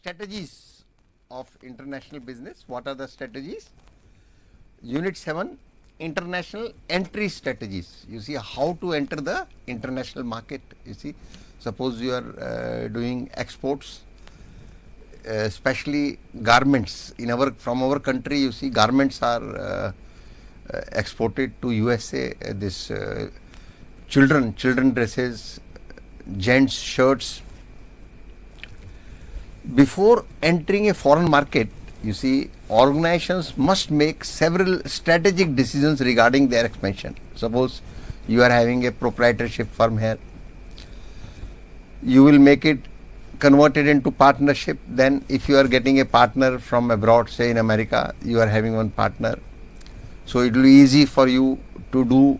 strategies of international business. What are the strategies? Unit 7, international entry strategies. You see how to enter the international market. You see, suppose you are doing exports, especially garments from our country. You see, garments are exported to USA. This children dresses, gents shirts. Before entering a foreign market, you see, organizations must make several strategic decisions regarding their expansion. Suppose you are having a proprietorship firm here, you will make it converted into partnership. Then if you are getting a partner from abroad, say in America, you are having one partner, so it will be easy for you to do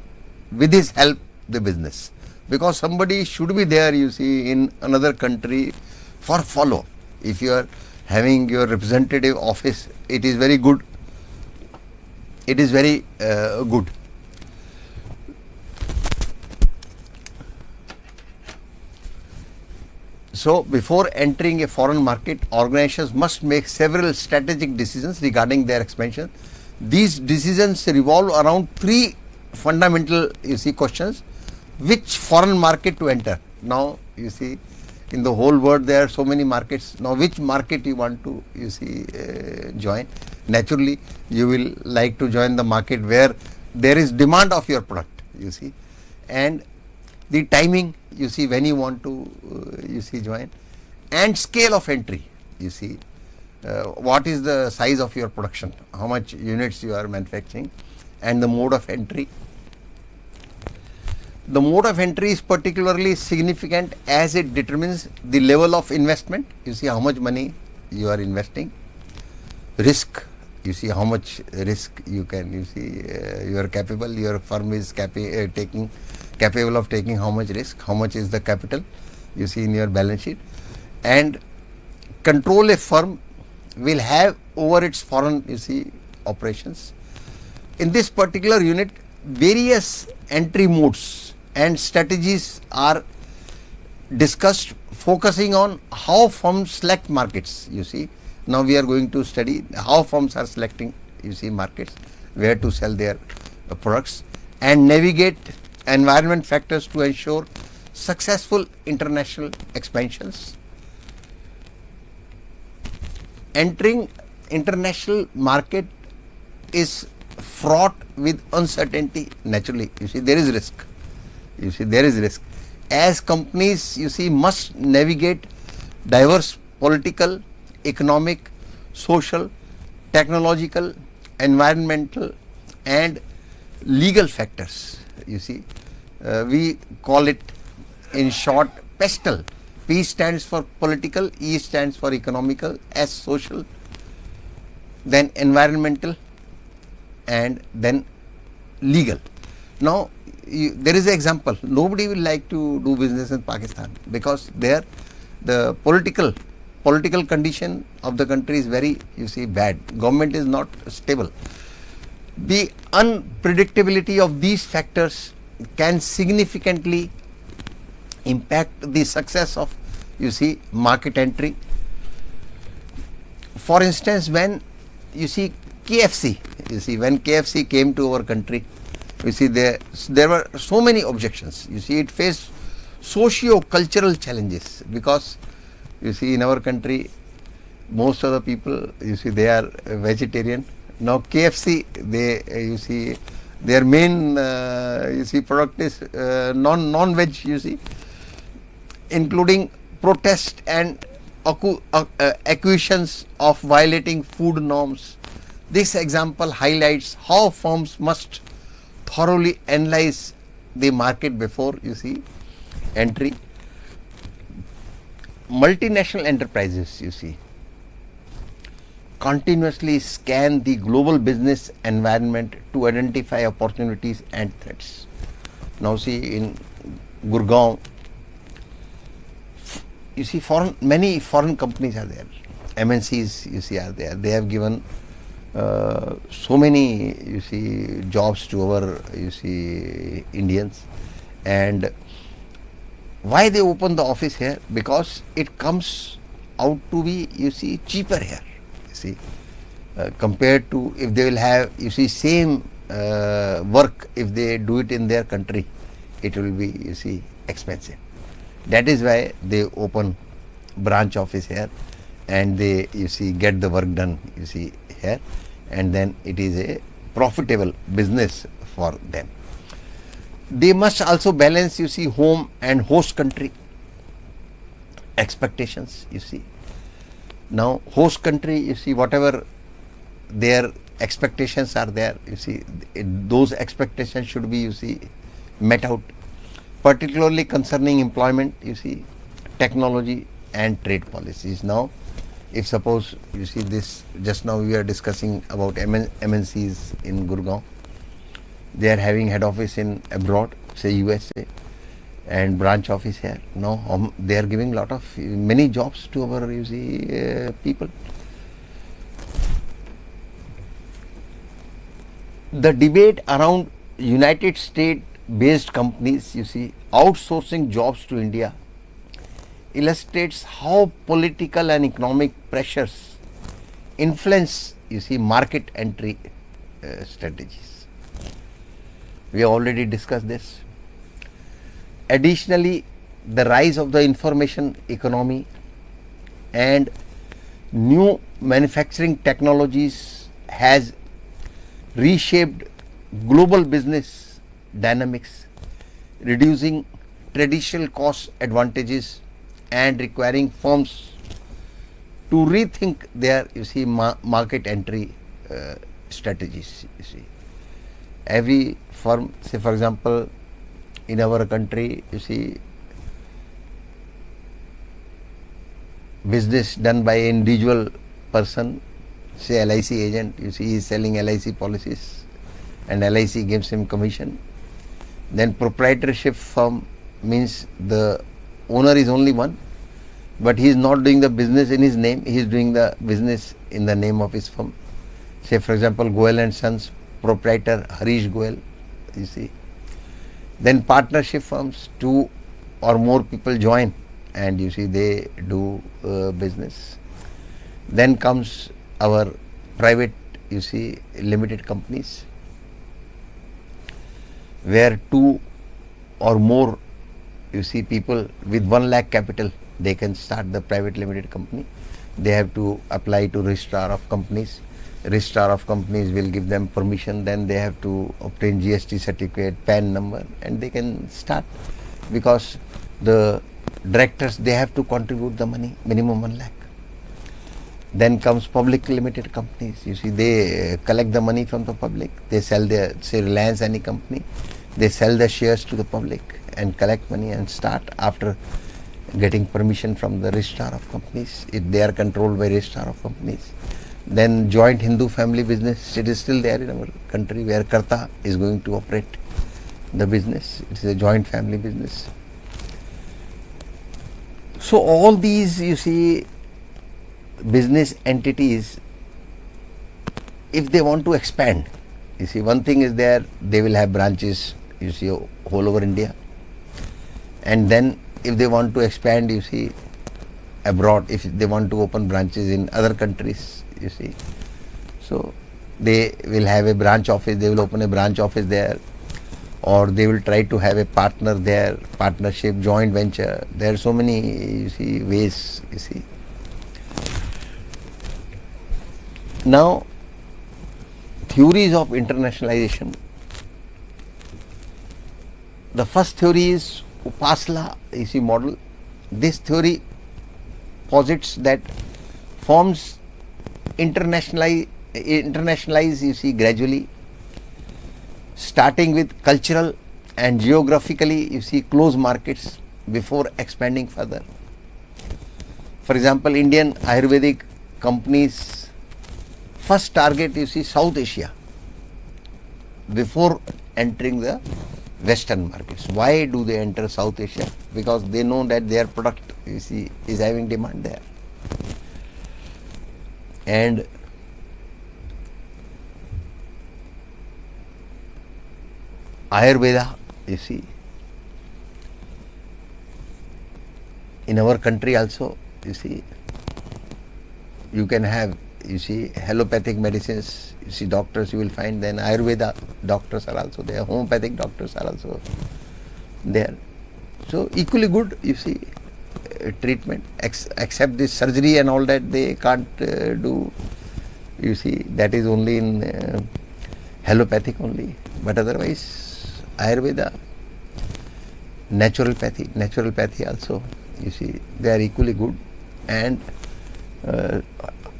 with his help the business, because somebody should be there, you see, in another country for follow. If you are having your representative office, it is very good. It is very good. So, before entering a foreign market, organizations must make several strategic decisions regarding their expansion. These decisions revolve around three fundamental, you see, questions. Which foreign market to enter? Now, you see, in the whole world there are so many markets. Now, which market you want to, you see, join? Naturally, you will like to join the market where there is demand of your product, you see, and the timing, you see, when you want to, you see, join, and scale of entry, you see, what is the size of your production, how much units you are manufacturing, and the mode of entry. The mode of entry is particularly significant as it determines the level of investment. You see how much money you are investing. Risk, you see how much risk you can, you see, you are capable, your firm is capable of taking how much risk, how much is the capital, you see, in your balance sheet. And control a firm will have over its foreign, you see, operations. In this particular unit, various entry modes and strategies are discussed, focusing on how firms select markets, you see. Now we are going to study how firms are selecting, you see, markets, where to sell their products, and navigate environment factors to ensure successful international expansions. Entering international market is fraught with uncertainty. Naturally, you see, there is risk. You see, there is risk. As companies, you see, must navigate diverse political, economic, social, technological, environmental, and legal factors. You see, we call it in short PESTEL. P stands for political, E stands for economical, S social, then environmental, and then legal. Now, there is an example. Nobody will like to do business in Pakistan, because there the political condition of the country is very, you see, bad. Government is not stable. The unpredictability of these factors can significantly impact the success of, you see, market entry. For instance, when you see KFC, you see, when KFC came to our country, you see, there were so many objections. You see, it faced socio-cultural challenges, because, you see, in our country, most of the people, you see, they are vegetarian. Now KFC, you see, their main, you see, product is non-veg, you see, including protest and accusations of violating food norms. This example highlights how firms must thoroughly analyze the market before, you see, entry. Multinational enterprises, you see, continuously scan the global business environment to identify opportunities and threats. Now see, in Gurgaon, you see, many foreign companies are there, MNCs, you see, are there. They have given so many, you see, jobs to our, you see, Indians. And why they open the office here? Because it comes out to be, you see, cheaper here. You see, compared to if they will have, you see, same work, if they do it in their country, it will be, you see, expensive. That is why they open branch office here, and they, you see, get the work done, you see, here, and then it is a profitable business for them. They must also balance, you see, home and host country expectations, you see. Now host country, you see, whatever their expectations are there, you see, those expectations should be, you see, met out, particularly concerning employment, you see, technology and trade policies. Now if suppose, you see, this just now we are discussing about MNCs in Gurgaon, they are having head office in abroad, say USA, and branch office here. Now they are giving lot of many jobs to our, you see, people. The debate around United States based companies, you see, outsourcing jobs to India illustrates how political and economic pressures influence, you see, market entry strategies. We have already discussed this. Additionally, the rise of the information economy and new manufacturing technologies has reshaped global business dynamics, reducing traditional cost advantages and requiring firms to rethink their, you see, market entry strategies. You see, every firm, say for example, in our country, you see, business done by an individual person, say LIC agent, you see, he is selling LIC policies and LIC gives him commission. Then proprietorship firm means the owner is only one, but he is not doing the business in his name, he is doing the business in the name of his firm. Say for example, Goel and Sons, proprietor Harish Goel, you see. Then partnership firms, 2 or more people join and, you see, they do business. Then comes our private, you see, limited companies, where 2 or more, you see, people with 1 lakh capital, they can start the private limited company. They have to apply to registrar of companies. Registrar of companies will give them permission, then they have to obtain GST certificate, PAN number, and they can start, because the directors, they have to contribute the money, minimum 1 lakh. Then comes public limited companies, you see, they collect the money from the public, they sell their, say Reliance, any company, they sell the shares to the public and collect money and start after getting permission from the registrar of companies, if they are controlled by registrar of companies. Then joint Hindu family business, it is still there in our country, where Karta is going to operate the business. It is a joint family business. So all these, you see, business entities, if they want to expand, you see, one thing is there, they will have branches, you see, all over India. And then if they want to expand, you see, abroad, if they want to open branches in other countries, you see, so they will have a branch office, they will open a branch office there, or they will try to have a partner there, partnership, joint venture. There are so many, you see, ways, you see. Now, theories of internationalization. The first theory is Upasla, you see, model. This theory posits that firms internationalize, you see, gradually, starting with cultural and geographically, you see, close markets before expanding further. For example, Indian Ayurvedic companies first target, you see, South Asia before entering the Western markets. Why do they enter South Asia? Because they know that their product, you see, is having demand there. And Ayurveda, you see, in our country also, you see, you can have, you see, allopathic medicines, you see, doctors you will find, then Ayurveda doctors are also there, homeopathic doctors are also there. So equally good, you see, treatment, except this surgery and all that they can't do, you see, that is only in allopathic only, but otherwise Ayurveda, naturopathy also, you see, they are equally good. And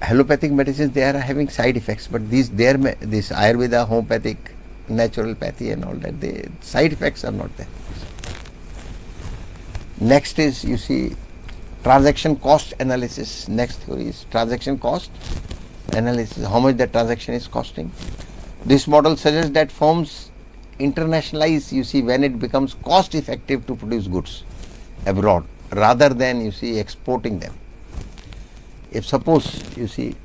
allopathic medicines, they are having side effects, but this Ayurveda, homeopathic, naturopathy and all that, the side effects are not there. Next is, you see, transaction cost analysis. Next theory is transaction cost analysis, how much the transaction is costing. This model suggests that firms internationalize, you see, when it becomes cost effective to produce goods abroad rather than, you see, exporting them. If suppose, you see,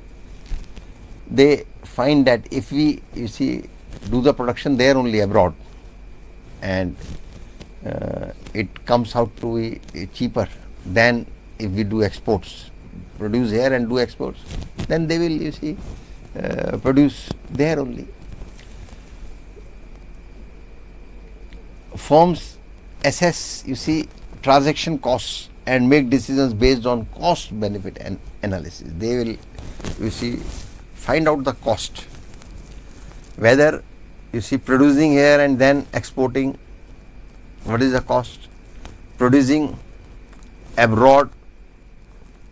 they find that if we, you see, do the production there only abroad, and it comes out to be cheaper than if we do exports, produce here and do exports, then they will, you see, produce there only. Firms assess, you see, transaction costs and make decisions based on cost benefit and analysis. They will, you see, find out the cost, whether, you see, producing here and then exporting, what is the cost, producing abroad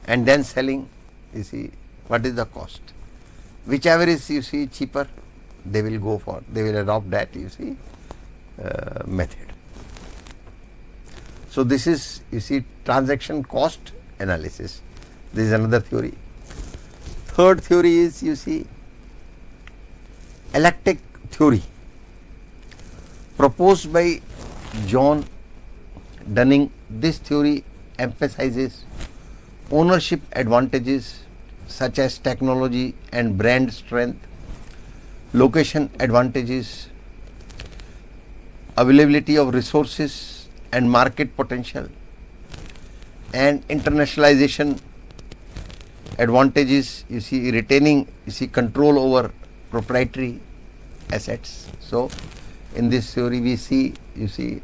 and then selling, you see, what is the cost. Whichever is, you see, cheaper, they will go for, they will adopt that, you see, method. So this is, you see, transaction cost analysis. This is another theory. Third theory is, you see, eclectic theory, proposed by John Dunning. This theory emphasizes ownership advantages such as technology and brand strength, location advantages, availability of resources and market potential, and internationalization advantages, you see, retaining, you see, control over proprietary assets. So in this theory we see, you see,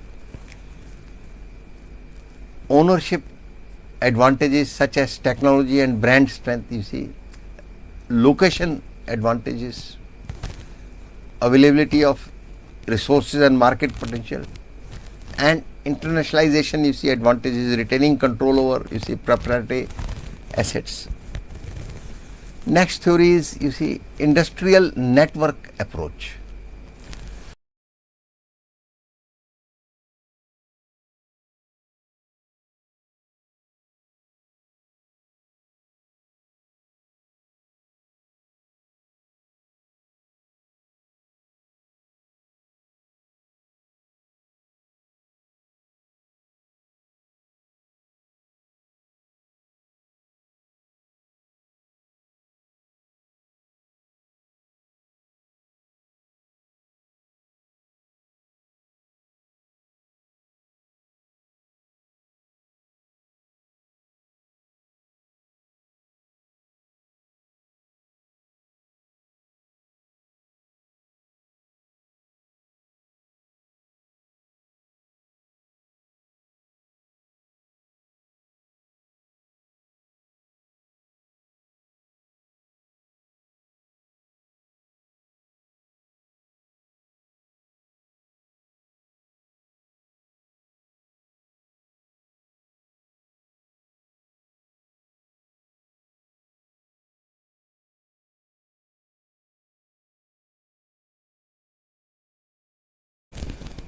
ownership advantages such as technology and brand strength, you see, location advantages, availability of resources and market potential, and internationalization, you see, advantages, retaining control over, you see, proprietary assets. Next theory is, you see, industrial network approach.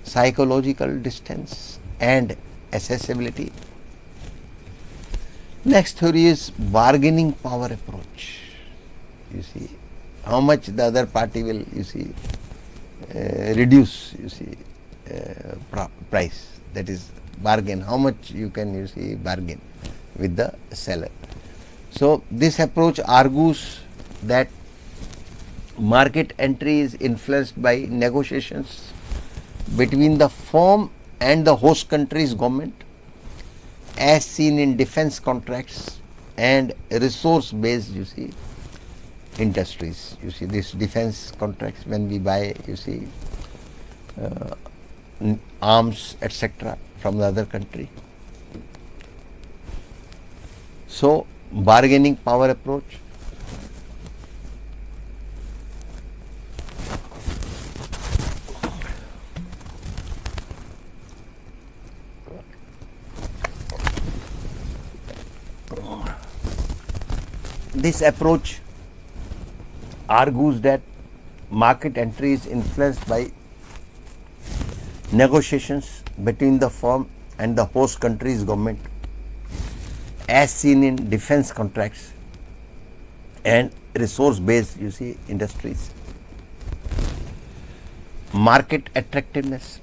Psychological distance and accessibility. Next theory is bargaining power approach. You see, how much the other party will, you see, reduce, you see, price, that is bargain, how much you can, you see, bargain with the seller. So this approach argues that market entry is influenced by negotiations between the firm and the host country's government, as seen in defense contracts and resource based, you see, industries. You see, this defense contracts, when we buy, you see, arms, etc., from the other country. So, bargaining power approach. This approach argues that market entry is influenced by negotiations between the firm and the host country's government, as seen in defense contracts and resource based, you see, industries. Market attractiveness.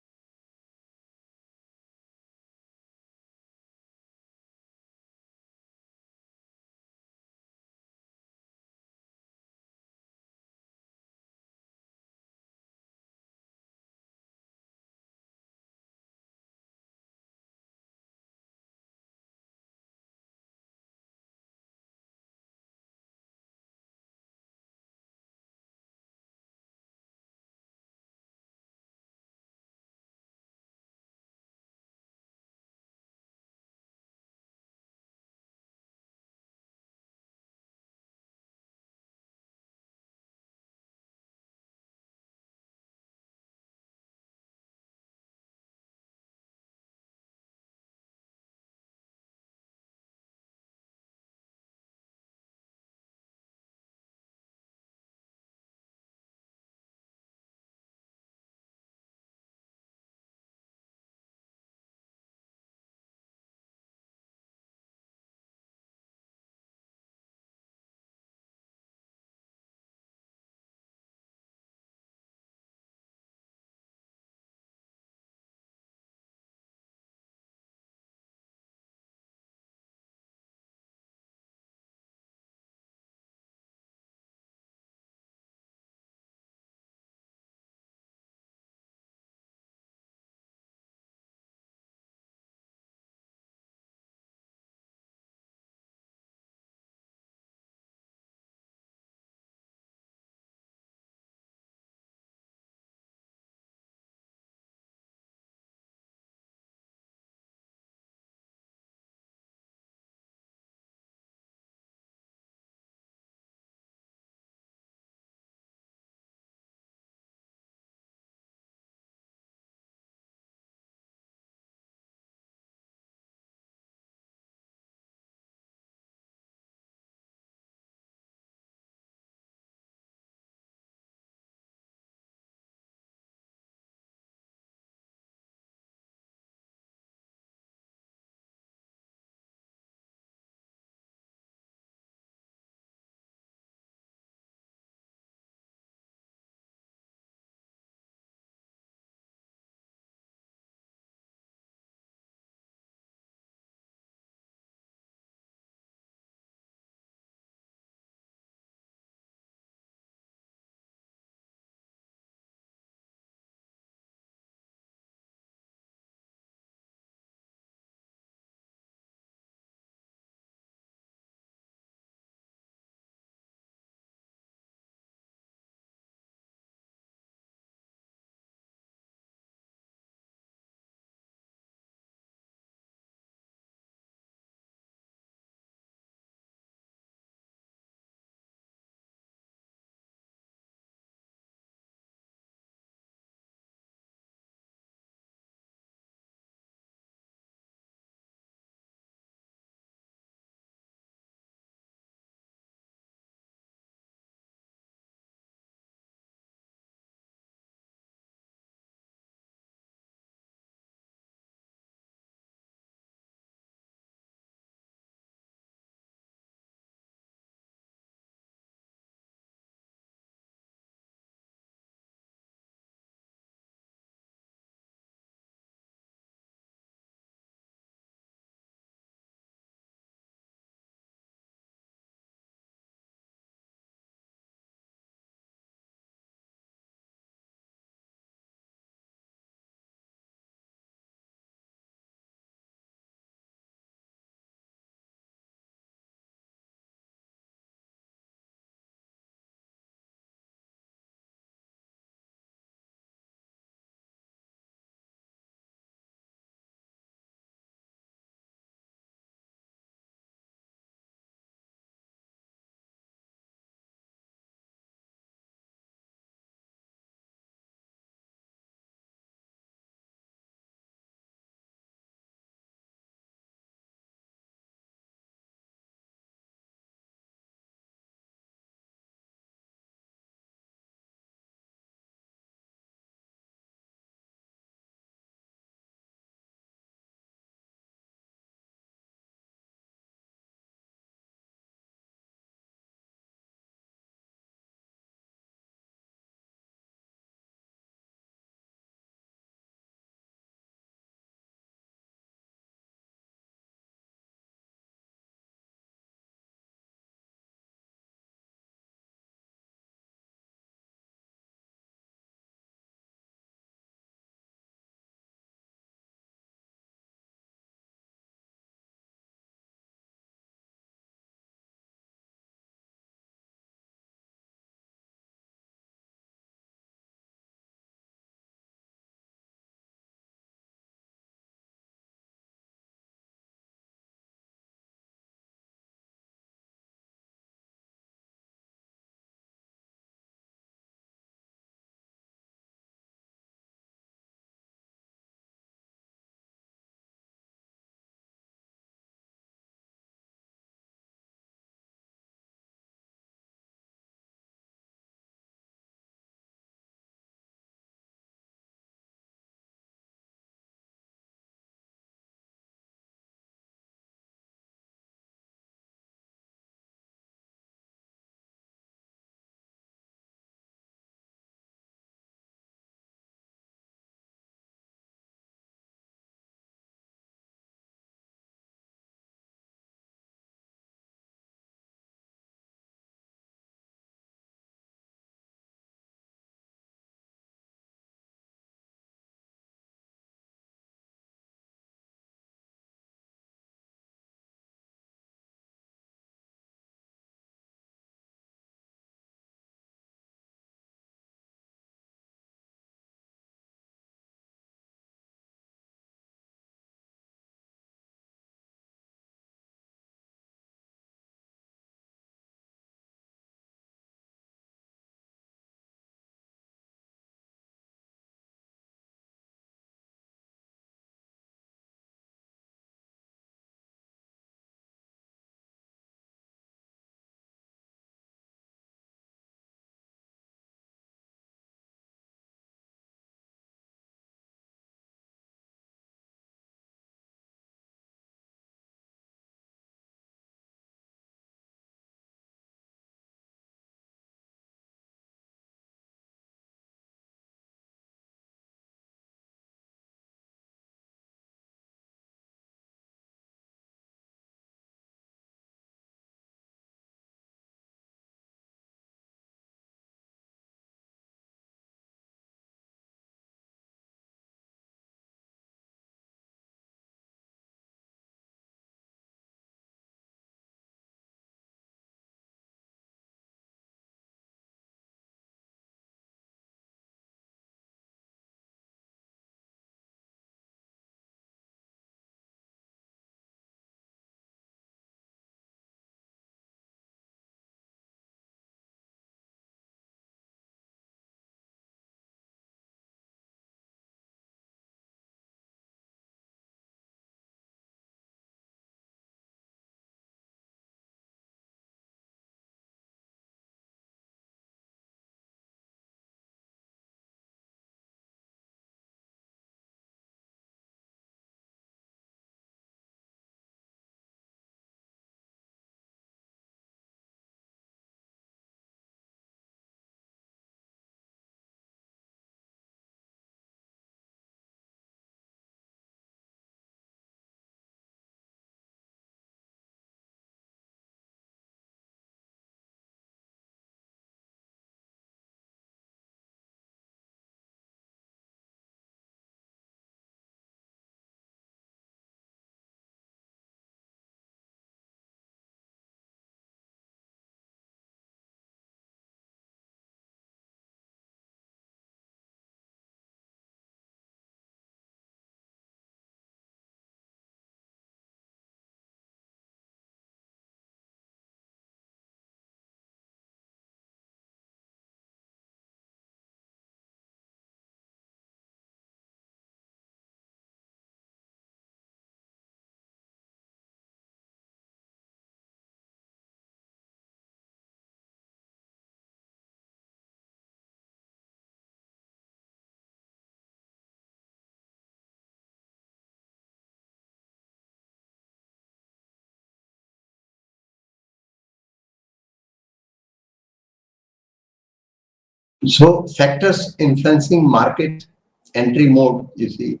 So factors influencing market entry mode, you see,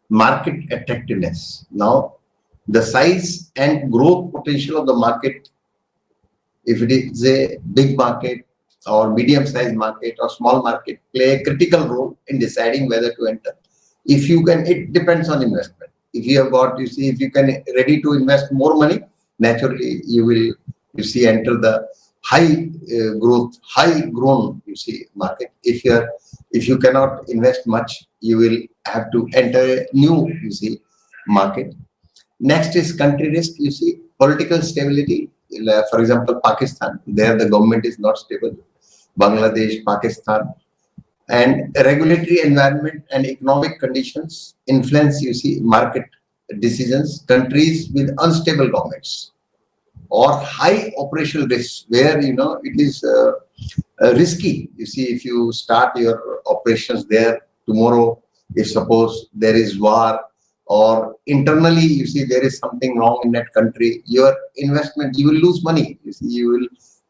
market attractiveness. Now, the size and growth potential of the market, if it is a big market or medium-sized market or small market, play a critical role in deciding whether to enter. If you can, it depends on investment. If you have got, you see, if you can ready to invest more money, naturally you will, you see, enter the high growth, high grown, you see, market. If you cannot invest much, you will have to enter a new, you see, market. Next is country risk, you see, political stability. For example, Pakistan, there the government is not stable. Bangladesh, Pakistan, and regulatory environment and economic conditions influence, you see, market decisions. Countries with unstable governments or high operational risks, where it is risky. You see, if you start your operations there tomorrow, if suppose there is war or internally, you see, there is something wrong in that country, your investment, you will lose money. You see, you will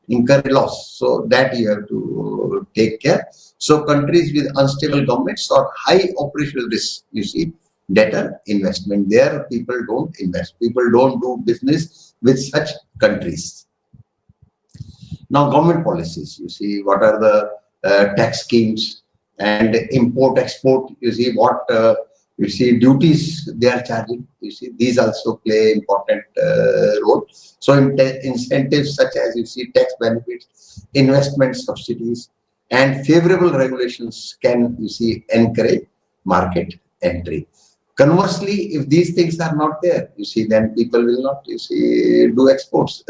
incur loss. So that you have to take care. So countries with unstable governments or high operational risk, you see, better investment. There people don't invest. People don't do business with such countries. Now, government policies, you see, what are the tax schemes and import export, you see, what you see, duties they are charging, you see, these also play important role. So incentives such as, you see, tax benefits, investment subsidies, and favorable regulations can, you see, encourage market entry. Conversely, if these things are not there, you see, then people will not, you see, do exports.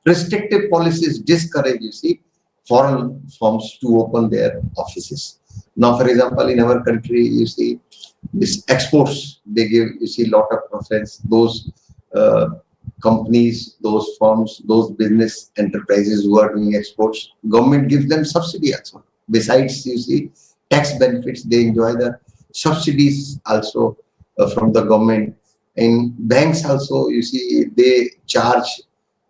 Restrictive policies discourage, you see, foreign firms to open their offices. Now, for example, in our country, you see, this exports, they give, you see, lot of preference. Those companies, those firms, those business enterprises who are doing exports, government gives them subsidy also. Besides, you see, tax benefits, they enjoy the subsidies also from the government. In banks also, you see, they charge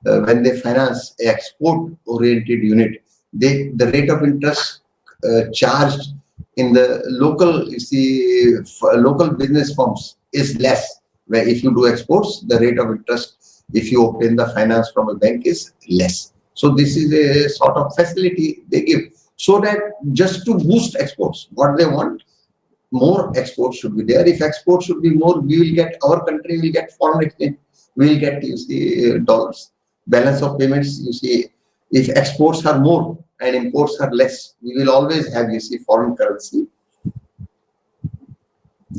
when they finance export oriented unit, the rate of interest charged in the local, you see, local business firms is less. Where if you do exports, the rate of interest, if you obtain the finance from a bank, is less. So this is a sort of facility they give, so that just to boost exports, what they want, more exports should be there. If exports should be more, we will get, our country will get foreign exchange, we will get, you see, dollars, balance of payments, you see. If exports are more and imports are less, we will always have, you see, foreign currency.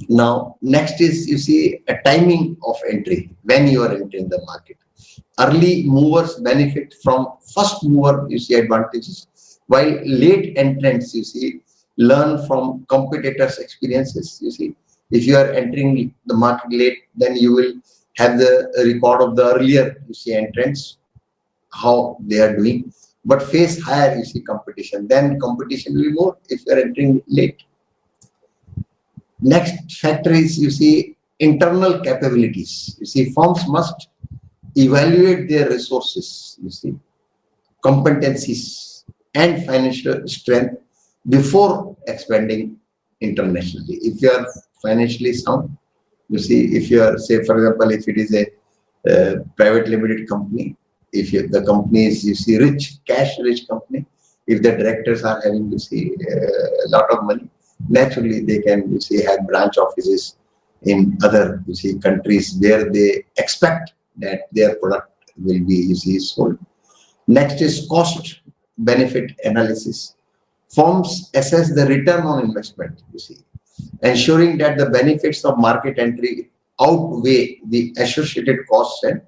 Now, next is, you see, a timing of entry, when you are entering the market. Early movers benefit from first mover, you see, advantages, while late entrants, you see, learn from competitors' experiences. You see, if you are entering the market late, then you will have the record of the earlier, you see, entrants, how they are doing, but face higher, you see, competition. Then competition will be more if you are entering late. Next factor is, you see, internal capabilities. You see, firms must evaluate their resources, you see, competencies and financial strength before expanding internationally. If you are financially sound, you see, if you are, say, for example, if it is a private limited company, if the company is, you see, rich, cash rich company, if the directors are having, you see, a lot of money, naturally they can, you see, have branch offices in other, you see, countries where they expect that their product will be, you see, sold. Next is cost benefit analysis. Firms assess the return on investment, you see, ensuring that the benefits of market entry outweigh the associated costs and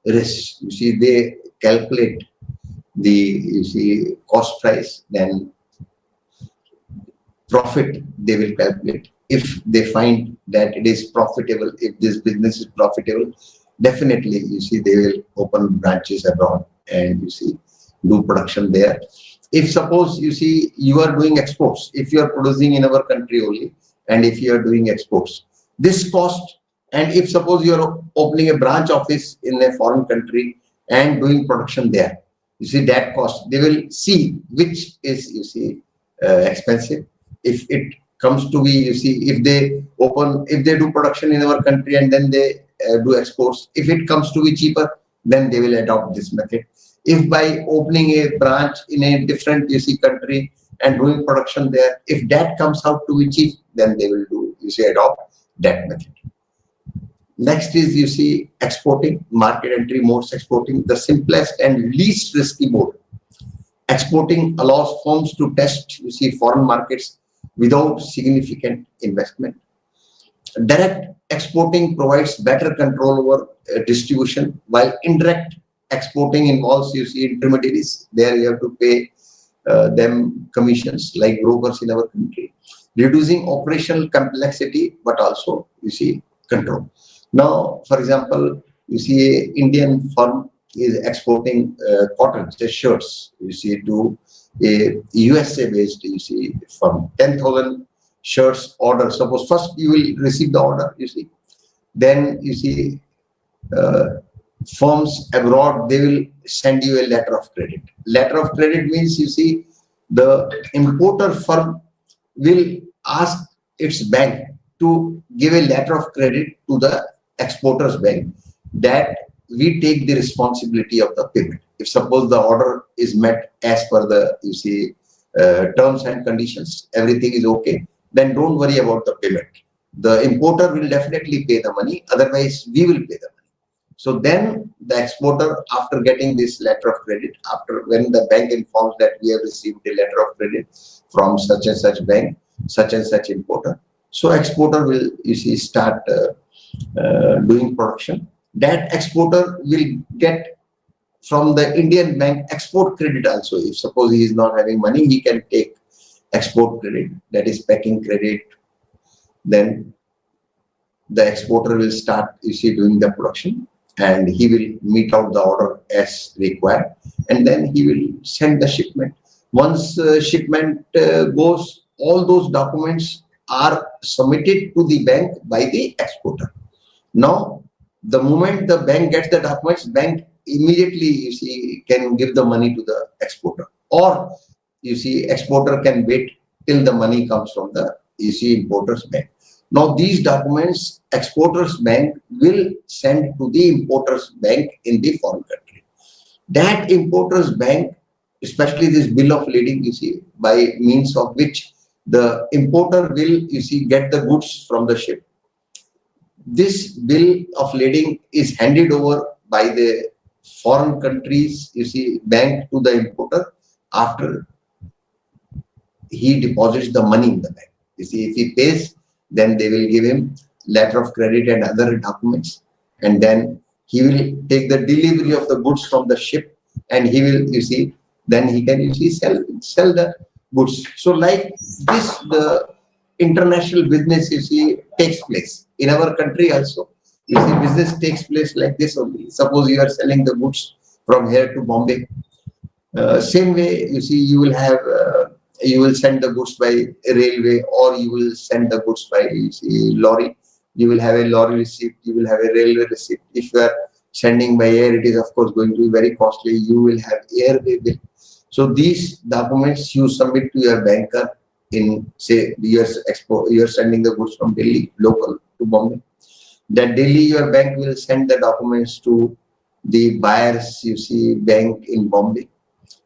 risks. You see, they calculate the, you see, cost price, then profit they will calculate. If they find that it is profitable, if this business is profitable, definitely, you see, they will open branches abroad and, you see, do production there. If suppose, you see, you are doing exports, if you are producing in our country only, and if you are doing exports, this cost, and if suppose you are opening a branch office in a foreign country and doing production there, you see, that cost, they will see which is, you see, expensive. If it comes to be, you see, if they do production in our country and then they do exports, if it comes to be cheaper, then they will adopt this method. If by opening a branch in a different, you see, country and doing production there, if that comes out to be cheap, then they will do, you see, adopt that method. Next is, you see, exporting, market entry modes. Exporting, the simplest and least risky mode. Exporting allows firms to test, you see, foreign markets without significant investment. Direct exporting provides better control over distribution, while indirect exporting involves, you see, intermediaries. There you have to pay them commissions like brokers in our country, reducing operational complexity, but also, you see, control. Now, for example, you see, an Indian firm is exporting cotton, just shirts, you see, to a USA based, you see, firm. 10,000 shirts order. Suppose first you will receive the order, you see, then, you see, firms abroad, they will send you a letter of credit. Letter of credit means, you see, the importer firm will ask its bank to give a letter of credit to the exporter's bank that we take the responsibility of the payment. If suppose the order is met as per the, you see, terms and conditions, everything is okay, then don't worry about the payment. The importer will definitely pay the money, otherwise we will pay the money. So then the exporter, after getting this letter of credit, after when the bank informs that we have received a letter of credit from such and such bank, such and such importer, so exporter will, you see, start doing production. That exporter will get from the Indian bank export credit also. If suppose he is not having money, he can take export credit, that is packing credit. Then the exporter will start, you see, doing the production, and he will meet out the order as required, and then he will send the shipment. Once shipment goes, all those documents are submitted to the bank by the exporter. Now, the moment the bank gets the documents, bank immediately, you see, can give the money to the exporter, or, you see, exporter can wait till the money comes from the, you see, importer's bank. Now, these documents, exporter's bank will send to the importer's bank in the foreign country. That importer's bank, especially this bill of lading, you see, by means of which the importer will, you see, get the goods from the ship. This bill of lading is handed over by the foreign countries, you see, bank to the importer after he deposits the money in the bank. You see, if he pays, then they will give him letter of credit and other documents, and then he will take the delivery of the goods from the ship, and he will, you see, then he can, you see, sell the goods. So like this, the international business, you see, takes place in our country also. You see, business takes place like this only. Suppose you are selling the goods from here to Bombay. Same way, you see, you will have you will send the goods by railway, or you will send the goods by, you see, lorry. You will have a lorry receipt, you will have a railway receipt. If you are sending by air, it is of course going to be very costly. You will have airway bill. So these documents you submit to your banker in, say, you are sending the goods from Delhi, local, to Bombay. That Delhi, your bank will send the documents to the buyer's, you see, bank in Bombay.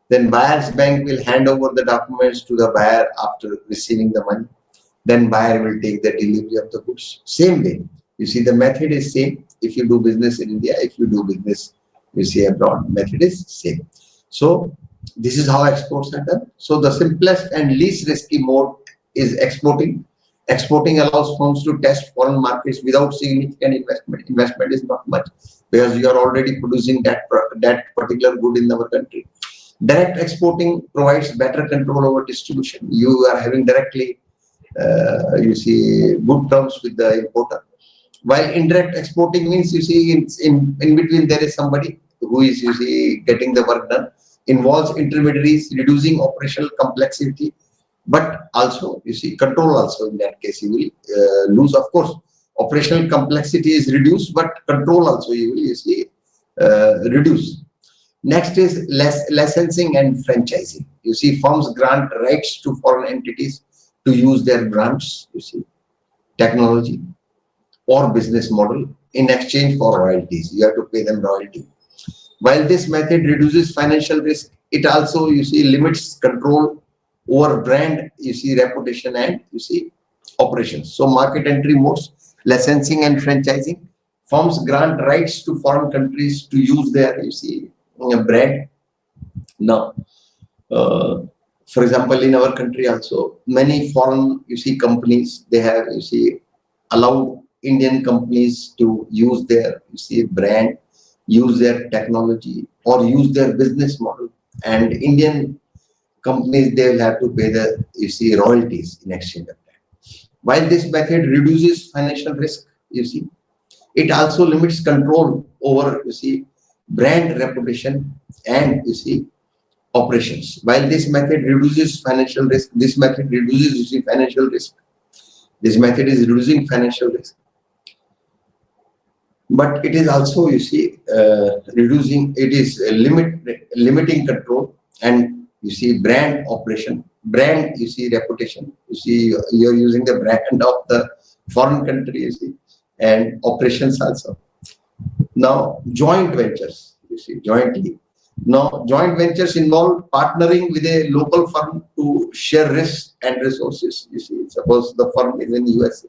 Then buyer's bank will hand over the documents to the buyer after receiving the money. Then buyer will take the delivery of the goods. Same way. You see, the method is same. If you do business in India, if you do business, you see, abroad, method is same. So this is how exports are done. So the simplest and least risky mode is exporting. Exporting allows firms to test foreign markets without significant investment. Investment is not much because you are already producing that particular good in our country. Direct exporting provides better control over distribution. You are having directly, you see, good terms with the importer. While indirect exporting means, you see, in between there is somebody who is, you see, getting the work done. Involves intermediaries, reducing operational complexity, but also, you see, control also. In that case, you will lose. Of course, operational complexity is reduced, but control also you will, you see, reduce. Next is licensing and franchising. You see, firms grant rights to foreign entities to use their brands, you see, technology or business model in exchange for royalties. You have to pay them royalty. While this method reduces financial risk, it also, you see, limits control over brand, you see, reputation and, you see, operations. So market entry modes, licensing and franchising. Firms grant rights to foreign countries to use their, you see, brand. Now, uh, for example, in our country also, many foreign, you see, companies, they have, you see, allowed Indian companies to use their, you see, brand, use their technology, or use their business model. And Indian companies, they will have to pay the, you see, royalties in exchange of that. While this method reduces financial risk, you see, it also limits control over, you see, brand reputation and, you see, operations. While this method reduces financial risk, this method reduces, you see, financial risk. This method is reducing financial risk, but it is also, you see, reducing. It is limiting control and, you see, brand operation, brand, you see, reputation. You see, you're using the brand of the foreign country, you see, and operations also. Now, joint ventures, you see, jointly. Now, joint ventures involve partnering with a local firm to share risks and resources. You see, suppose the firm is in USA,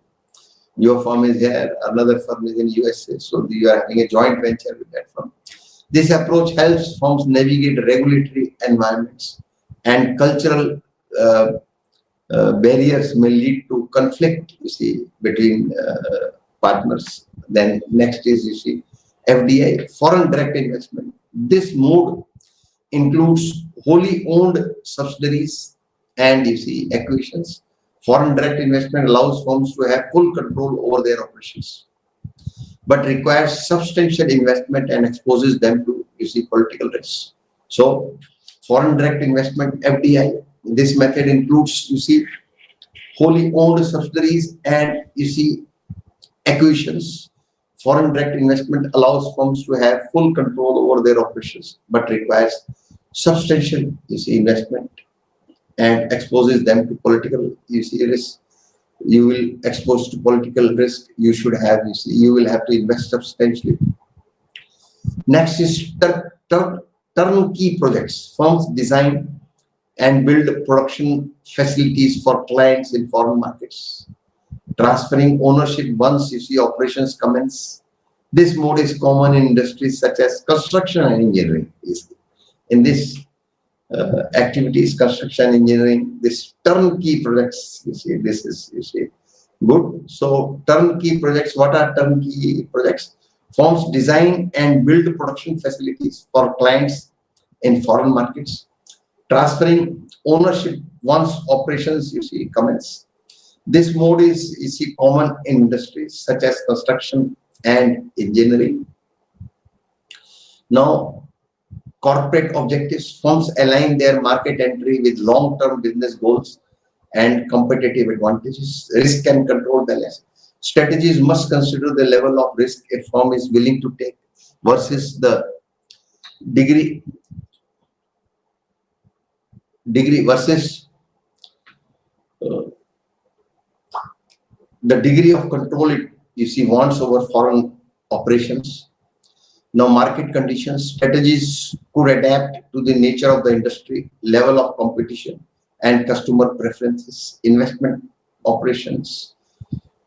your firm is here, another firm is in USA, so you are having a joint venture with that firm. This approach helps firms navigate regulatory environments and cultural uh, barriers may lead to conflict, you see, between partners. Then next is, you see, FDI, foreign direct investment. This mode includes wholly owned subsidiaries and, you see, acquisitions. Foreign direct investment allows firms to have full control over their operations, but requires substantial investment and exposes them to, you see, political risks. So, foreign direct investment (FDI). This method includes, you see, wholly owned subsidiaries and, you see, acquisitions. Foreign direct investment allows firms to have full control over their operations, but requires substantial, you see, investment and exposes them to political, you see, risk. You will expose to political risk. You should have, you see, you will have to invest substantially. Next is turnkey projects. Firms design and build production facilities for clients in foreign markets, transferring ownership once, you see, operations commence. This mode is common in industries such as construction and engineering. In this activities, construction, engineering, this turnkey projects, you see, this is, you see, good. So turnkey projects, what are turnkey projects? Firms design and build production facilities for clients in foreign markets, transferring ownership once operations, you see, commence. This mode is, you see, common in industries such as construction and engineering. Now, corporate objectives. Firms align their market entry with long-term business goals and competitive advantages. Risk and control balance. Strategies must consider the level of risk a firm is willing to take versus the degree versus uh, the degree of control it, you see, wants over foreign operations. Now, market conditions, strategies could adapt to the nature of the industry, level of competition, and customer preferences, investment operations,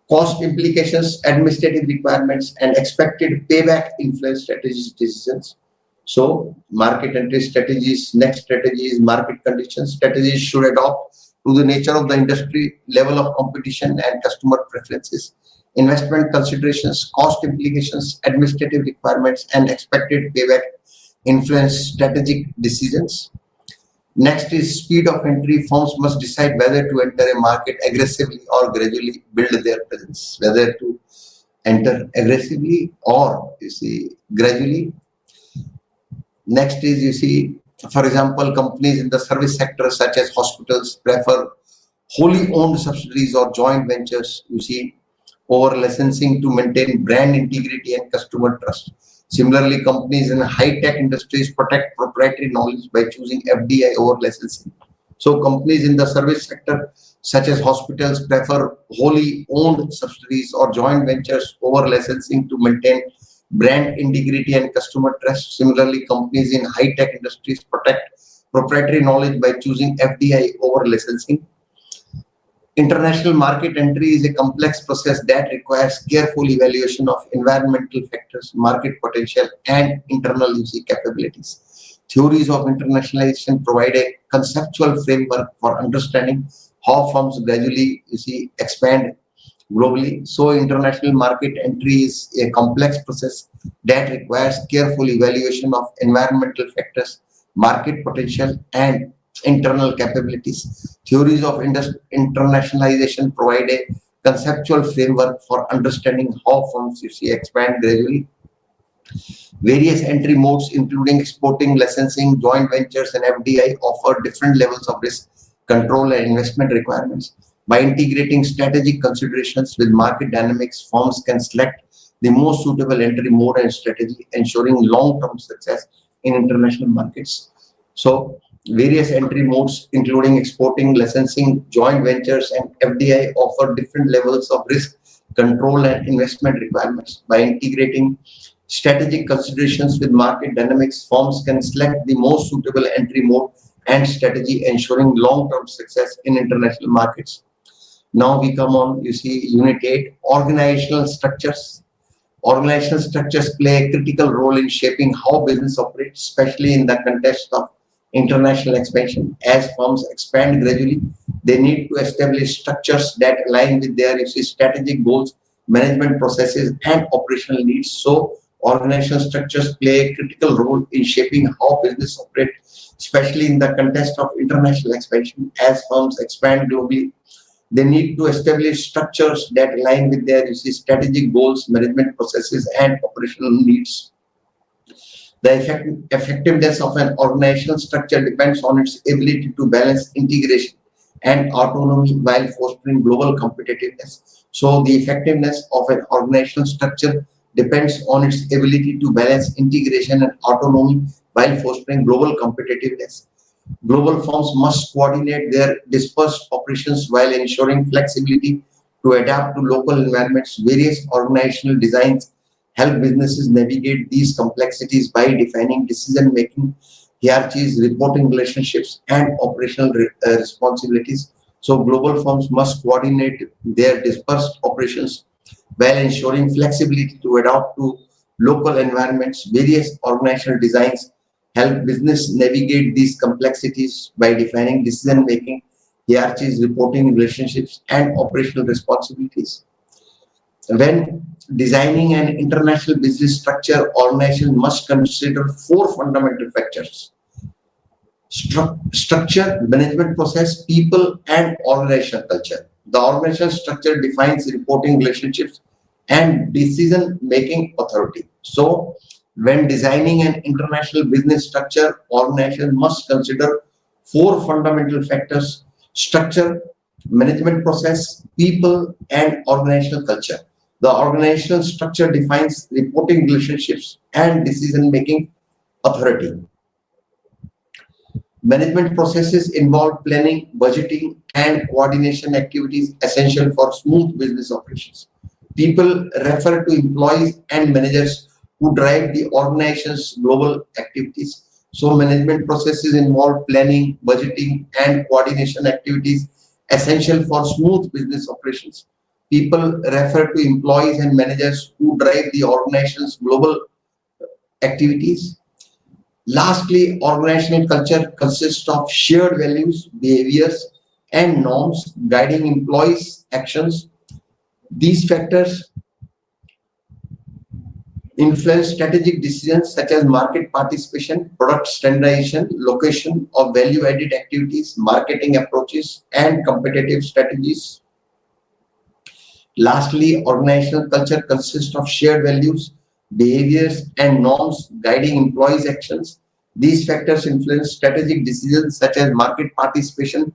cost implications, administrative requirements, and expected payback influence strategies decisions. So, market entry strategies, next strategies, market conditions, strategies should adopt to the nature of the industry, level of competition, and customer preferences, investment considerations, cost implications, administrative requirements, and expected payback influence strategic decisions. Next is speed of entry. Firms must decide whether to enter a market aggressively or gradually build their presence, whether to enter aggressively or, you see, gradually. Next is, you see, for example, companies in the service sector such as hospitals prefer wholly owned subsidiaries or joint ventures, you see, over licensing to maintain brand integrity and customer trust. Similarly, companies in high-tech industries protect proprietary knowledge by choosing FDI over licensing. So companies in the service sector, such as hospitals, prefer wholly owned subsidiaries or joint ventures over licensing to maintain brand integrity and customer trust. Similarly, companies in high-tech industries protect proprietary knowledge by choosing FDI over licensing. International market entry is a complex process that requires careful evaluation of environmental factors, market potential, and internal UC capabilities. Theories of internationalization provide a conceptual framework for understanding how firms gradually, expand globally. So, international market entry is a complex process that requires careful evaluation of environmental factors, market potential, and internal capabilities. Theories of internationalization provide a conceptual framework for understanding how firms expand gradually. Various entry modes, including exporting, licensing, joint ventures, and FDI, offer different levels of risk, control, and investment requirements. By integrating strategic considerations with market dynamics, firms can select the most suitable entry mode and strategy, ensuring long-term success in international markets. So, various entry modes, including exporting, licensing, joint ventures, and FDI, offer different levels of risk, control, and investment requirements. By integrating strategic considerations with market dynamics, firms can select the most suitable entry mode and strategy, ensuring long-term success in international markets. Now we come on, Unit 8, organizational structures. Organizational structures play a critical role in shaping how business operates, especially in the context of international expansion. As firms expand gradually, they need to establish structures that align with their strategic goals, management processes, and operational needs. So, organizational structures play a critical role in shaping how business operates, especially in the context of international expansion. As firms expand globally, they need to establish structures that align with their strategic goals, management processes, and operational needs. The effectiveness of an organizational structure depends on its ability to balance integration and autonomy while fostering global competitiveness. So, the effectiveness of an organizational structure depends on its ability to balance integration and autonomy while fostering global competitiveness. Global firms must coordinate their dispersed operations while ensuring flexibility to adapt to local environments. Various organizational designs help businesses navigate these complexities by defining decision-making hierarchies, reporting relationships, and operational responsibilities. So, global firms must coordinate their dispersed operations while ensuring flexibility to adapt to local environments. Various organizational designs help business navigate these complexities by defining decision-making hierarchies, reporting relationships, and operational responsibilities. When designing an international business structure, organizations must consider four fundamental factors: structure, management process, people, and organizational culture. The organizational structure defines reporting relationships and decision-making authority. So, when designing an international business structure, organizations must consider four fundamental factors: structure, management process, people, and organizational culture. The organizational structure defines reporting relationships and decision-making authority. Management processes involve planning, budgeting, and coordination activities essential for smooth business operations. People refer to employees and managers who drive the organization's global activities. So, management processes involve planning, budgeting, and coordination activities essential for smooth business operations. People refer to employees and managers who drive the organization's global activities. Lastly, organizational culture consists of shared values, behaviors, and norms guiding employees' actions. These factors influence strategic decisions such as market participation, product standardization, location of value-added activities, marketing approaches, and competitive strategies. Lastly, organizational culture consists of shared values, behaviors, and norms guiding employees' actions. These factors influence strategic decisions such as market participation,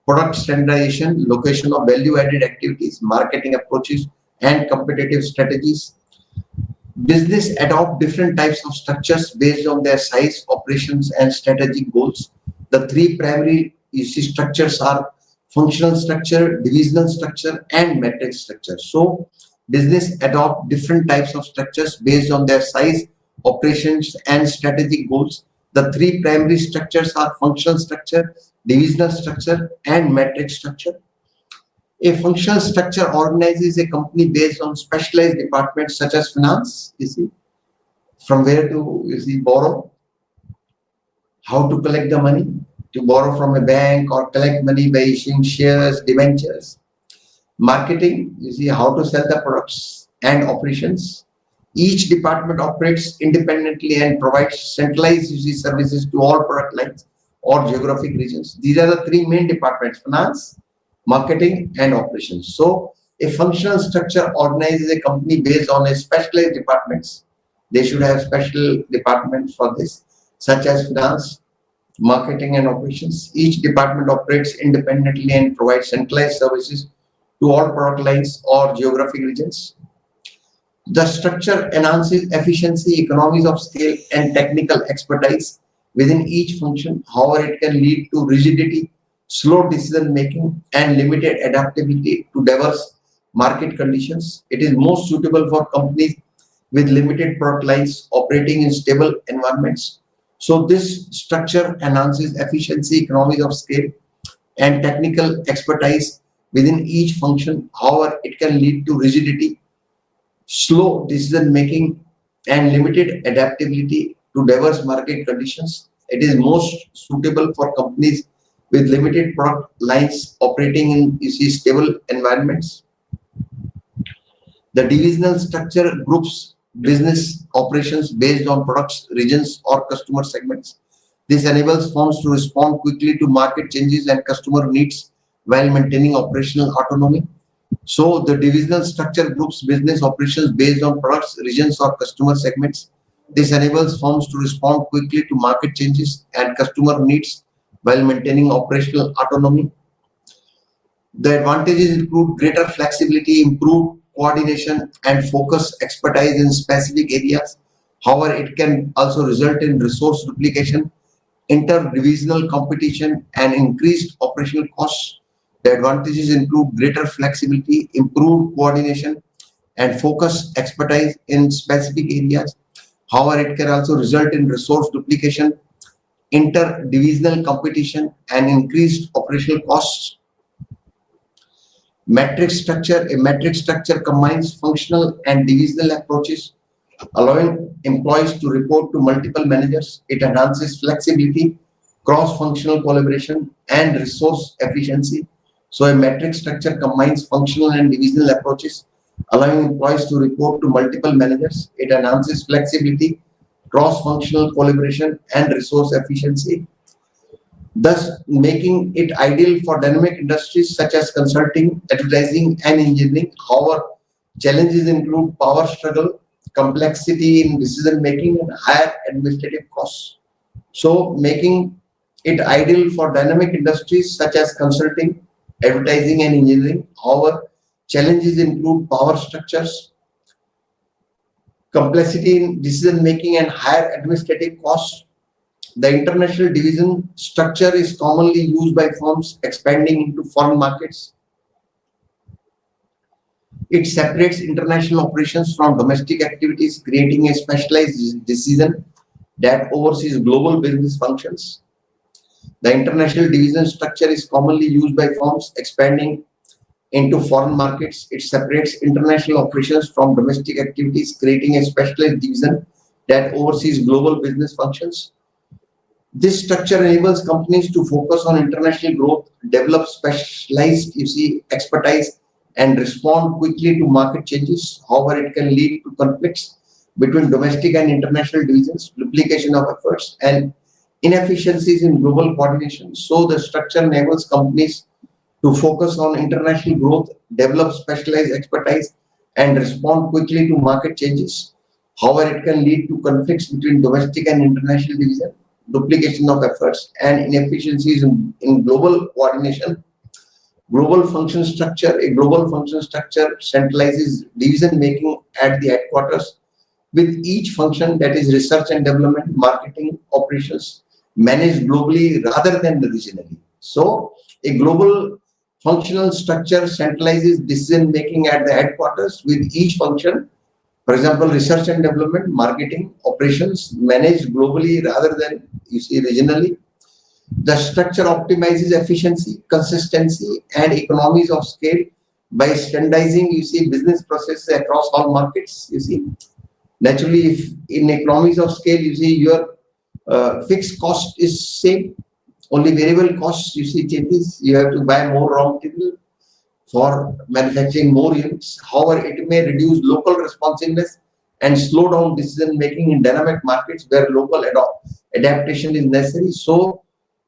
product standardization, location of value-added activities, marketing approaches, and competitive strategies. Business adopt different types of structures based on their size, operations, and strategic goals. The three primary you see structures are functional structure, divisional structure, and matrix structure. So, business adopt different types of structures based on their size, operations, and strategic goals. The three primary structures are functional structure, divisional structure, and matrix structure. A functional structure organizes a company based on specialized departments such as finance, you see, from where to borrow, how to collect the money, to borrow from a bank or collect money by issuing shares, debentures. Marketing, you see, how to sell the products, and operations. Each department operates independently and provides centralized services to all product lines or geographic regions. These are the three main departments: finance, marketing, and operations. So, a functional structure organizes a company based on a specialized departments. They should have special departments for this, such as finance, marketing, and operations. Each department operates independently and provides centralized services to all product lines or geographic regions. The structure enhances efficiency, economies of scale, and technical expertise within each function. However, it can lead to rigidity, slow decision making, and limited adaptability to diverse market conditions. It is most suitable for companies with limited product lines operating in stable environments. So, this structure enhances efficiency, economies of scale, and technical expertise within each function. However, it can lead to rigidity, slow decision making, and limited adaptability to diverse market conditions. It is most suitable for companies with limited product lines operating in stable environments. The divisional structure groups business operations based on products, regions, or customer segments. This enables firms to respond quickly to market changes and customer needs while maintaining operational autonomy. So, the divisional structure groups business operations based on products, regions, or customer segments. This enables firms to respond quickly to market changes and customer needs while maintaining operational autonomy. The advantages include greater flexibility, improved coordination, and focus expertise in specific areas. However, it can also result in resource duplication, interdivisional competition, and increased operational costs. The advantages include greater flexibility, improved coordination, and focus expertise in specific areas. However, it can also result in resource duplication, interdivisional competition, and increased operational costs. Matrix structure. A matrix structure combines functional and divisional approaches, allowing employees to report to multiple managers. It enhances flexibility, cross-functional collaboration, and resource efficiency. So, a matrix structure combines functional and divisional approaches, allowing employees to report to multiple managers. It enhances flexibility, cross-functional collaboration, and resource efficiency, thus making it ideal for dynamic industries such as consulting, advertising, and engineering. However, challenges include power struggle, complexity in decision making, and higher administrative costs. So, making it ideal for dynamic industries such as consulting, advertising, and engineering. However, challenges include power structures, complexity in decision making, and higher administrative costs. The international division structure is commonly used by firms expanding into foreign markets. It separates international operations from domestic activities, creating a specialized decision that oversees global business functions. The international division structure is commonly used by firms expanding into foreign markets. It separates international operations from domestic activities, creating a specialized division that oversees global business functions. This structure enables companies to focus on international growth, develop specialized expertise, and respond quickly to market changes. However, it can lead to conflicts between domestic and international divisions, duplication of efforts, and inefficiencies in global coordination. So, the structure enables companies to focus on international growth, develop specialized expertise, and respond quickly to market changes. However, it can lead to conflicts between domestic and international division, duplication of efforts, and inefficiencies in global coordination. Global function structure. A global function structure centralizes decision making at the headquarters. with each function, that is research and development, marketing, operations, managed globally rather than regionally. So a global functional structure centralizes decision making at the headquarters with each function, for example, research and development, marketing, operations, managed globally rather than regionally. The structure optimizes efficiency, consistency, and economies of scale by standardizing, business processes across all markets. Naturally, if in economies of scale, your fixed cost is same, only variable costs, changes. You have to buy more raw material for manufacturing more units. However, it may reduce local responsiveness and slow down decision making in dynamic markets where local adaptation is necessary. So,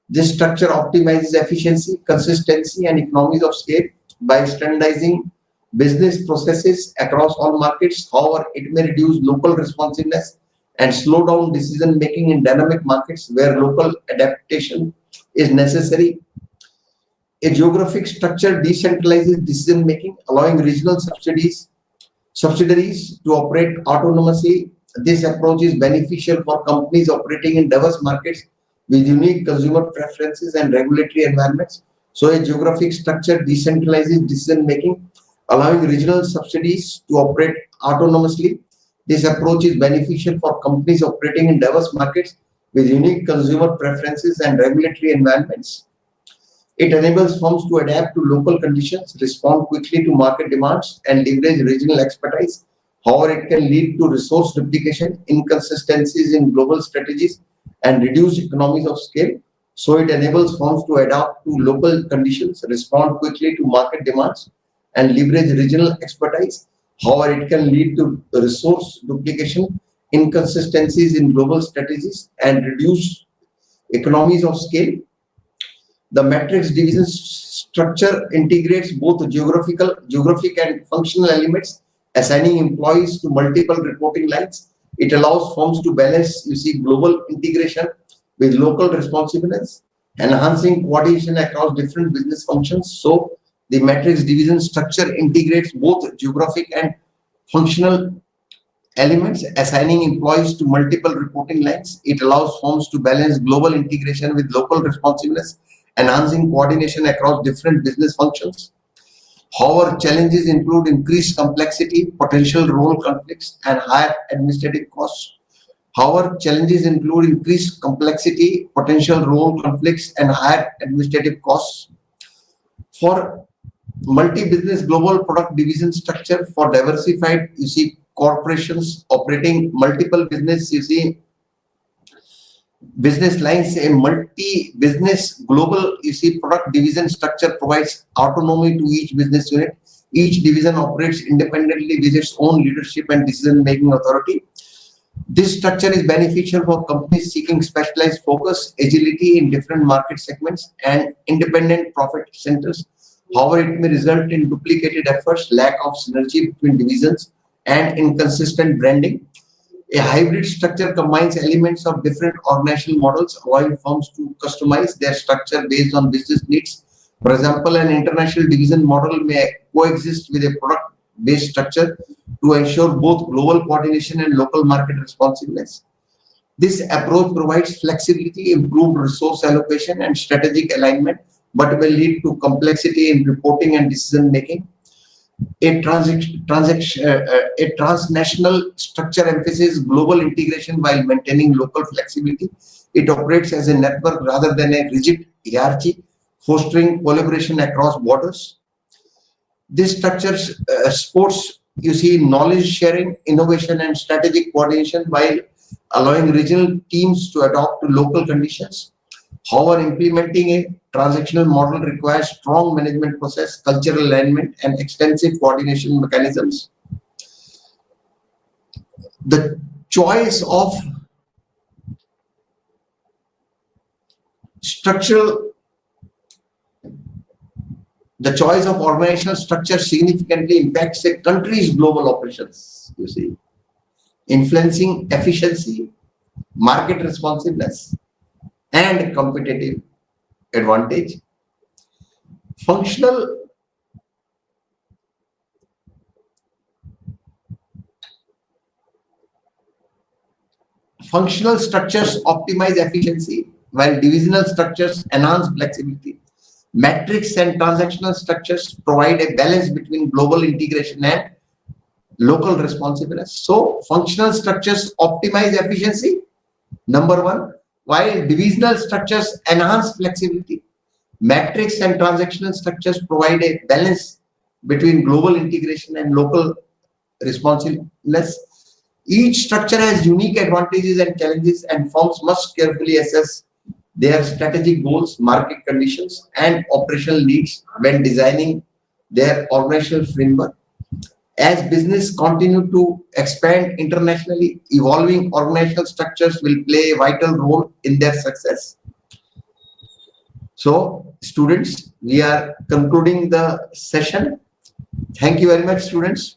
this structure optimizes efficiency, consistency, and economies of scale by standardizing business processes across all markets. However, it may reduce local responsiveness and slow down decision making in dynamic markets where local adaptation is necessary. A geographic structure decentralizes decision making, allowing regional subsidiaries to operate autonomously. This approach is beneficial for companies operating in diverse markets with unique consumer preferences and regulatory environments. So, a geographic structure decentralizes decision making, allowing regional subsidiaries to operate autonomously. This approach is beneficial for companies operating in diverse markets with unique consumer preferences and regulatory environments. It enables firms to adapt to local conditions, respond quickly to market demands, and leverage regional expertise. However, it can lead to resource duplication, inconsistencies in global strategies, and reduced economies of scale. So, it enables firms to adapt to local conditions, respond quickly to market demands, and leverage regional expertise. However, it can lead to resource duplication, inconsistencies in global strategies, and reduce economies of scale. The matrix division structure integrates both geographic and functional elements, assigning employees to multiple reporting lines. It allows firms to balance, global integration with local responsiveness, enhancing coordination across different business functions. So, the matrix division structure integrates both geographic and functional elements, assigning employees to multiple reporting lines. It allows firms to balance global integration with local responsiveness, enhancing coordination across different business functions. However, challenges include increased complexity, potential role conflicts, and higher administrative costs. However, challenges include increased complexity, potential role conflicts, and higher administrative costs. For multi-business global product division structure, for diversified, corporations operating multiple business lines, a multi-business global product division structure provides autonomy to each business unit. Each division operates independently with its own leadership and decision-making authority. This structure is beneficial for companies seeking specialized focus, agility in different market segments, and independent profit centers. However, it may result in duplicated efforts, lack of synergy between divisions, and inconsistent branding. A hybrid structure combines elements of different organizational models, allowing firms to customize their structure based on business needs. For example, an international division model may coexist with a product-based structure to ensure both global coordination and local market responsiveness. This approach provides flexibility, improved resource allocation, and strategic alignment, but will lead to complexity in reporting and decision making. A transnational structure emphasizes global integration while maintaining local flexibility. It operates as a network rather than a rigid hierarchy, fostering collaboration across borders. This structure supports, knowledge sharing, innovation, and strategic coordination while allowing regional teams to adapt to local conditions. However, implementing a transactional model requires strong management process, cultural alignment, and extensive coordination mechanisms. The choice of structural the choice of organizational structure significantly impacts a country's global operations, influencing efficiency, market responsiveness, and competitive advantage. Functional Functional structures optimize efficiency, while divisional structures enhance flexibility. Matrix and transactional structures provide a balance between global integration and local responsiveness. So, functional structures optimize efficiency, number one, while divisional structures enhance flexibility. Matrix and transactional structures provide a balance between global integration and local responsiveness. Each structure has unique advantages and challenges, and firms must carefully assess their strategic goals, market conditions, and operational needs when designing their organizational framework. As business continue to expand internationally, evolving organizational structures will play a vital role in their success. So, students, we are concluding the session. Thank you very much, students.